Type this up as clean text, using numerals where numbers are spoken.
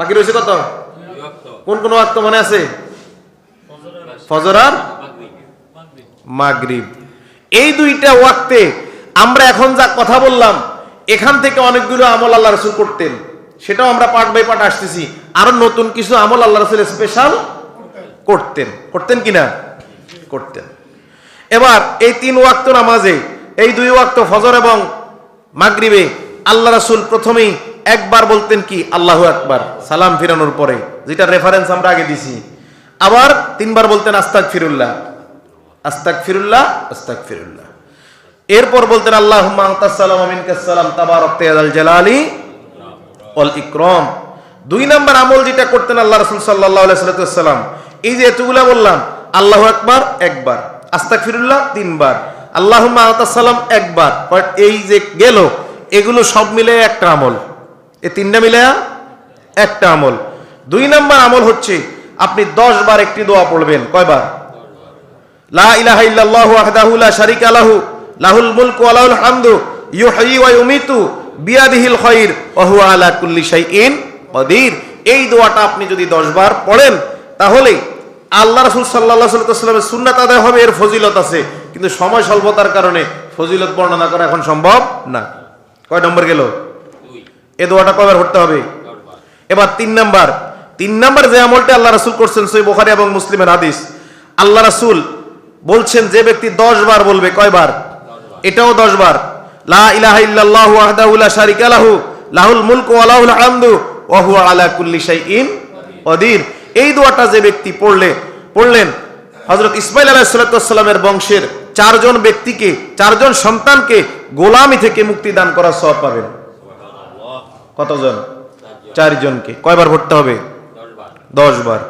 বাকি রয়েছে কত? কোন কোন ওয়াক্ত মনে আছে? ফজর আর মাগরিব। এই দুইটা ওয়াক্তে আমরা এখন যা কথা বললাম, এখান থেকে অনেকগুলো আমল আল্লাহ রাসূল করতেন, সেটাও আমরা পার্ট বাই পার্ট আসতেছি। আরো নতুন কিছু আমল আল্লাহ রাসূল স্পেশাল করতেন কিনা? করতেন। এবার এই 3 ওয়াক্ত নামাজে, এই 2 ওয়াক্ত ফজর এবং মাগরিবে আল্লাহ রাসূল প্রথমেই একবার বলতেন কি? আল্লাহু আকবার, সালাম ফিরানোর পরে, যেটা রেফারেন্স আমরা আগে দিছি। আবার 3 বার বলতেন আস্তাগফিরুল্লাহ, আস্তাগফিরুল্লাহ, আস্তাগফিরুল্লাহ। এরপর বলতেন আল্লাহুম্মা আনতাস সালাম ওয়া মিনকাস সালাম তাবারাকতা ইয়া যাল জালালি ওয়াল ইকরাম। 2 নাম্বার আমল যেটা করতেন আল্লাহ রাসূল সাল্লাল্লাহু আলাইহি ওয়াসাল্লাম, এই যে এতগুলা বললাম, আল্লাহু আকবার একবার, আস্তাগফিরুল্লাহ 3 বার, আল্লাহুম্মা আনতাস সালাম একবার, এই যে গেল, এগুলো সব মিলে একটা আমল। এই 3টা মিলে একটা আমল। 2 নাম্বার আমল হচ্ছে আপনি 10 বার একটি দোয়া পড়বেন। কয়বার? লা ইলাহা ইল্লাল্লাহু ওয়াহদাহু লা শারীকা লাহু লাহুল মুলকু ওয়া লাহুল হামদু ইউহয়ি ওয়া ইউমীতু বিয়াদিহিল খায়র ওয়া হুয়া আলা কুল্লি শাইইন কাদির। এই দোয়াটা আপনি যদি 10 বার পড়েন, তাহলে আল্লাহ রাসূল সাল্লাল্লাহু আলাইহি ওয়াসাল্লামের সুন্নাত আদায় হবে। এর ফজিলত আছে, কিন্তু সময় স্বল্পতার কারণে ফজিলত বর্ণনা করা এখন সম্ভব না। কয় নম্বর গেল? 2। এই দোয়াটা কয়বার পড়তে হবে? 10 বার। এবার 3 নাম্বার যে আমলটা আল্লাহ রাসূল করছেন, সহিহ বুখারী এবং মুসলিমের হাদিস, আল্লাহ রাসূল বলছেন যে ব্যক্তি 10 বার বলবে, কয়বার? এটাও 10 বার। লা ইলাহা ইল্লাল্লাহু ওয়াহদাহু লা শারীকা লাহু লাহুল মুলকু ওয়া লাহুল হামদু ওয়া হুয়া আলা কুল্লি শাইইন কাদির। এই দোয়াটা যে ব্যক্তি পড়লেন, হযরত ইসমাঈল আলাইহিস সালামের বংশের 4 জন ব্যক্তিকে, 4 জন সন্তানকে গোলামি থেকে মুক্তি দান করার সওয়াব পাবেন। কতজন? 4 জনকে। কয়বার পড়তে হবে? 10 বার।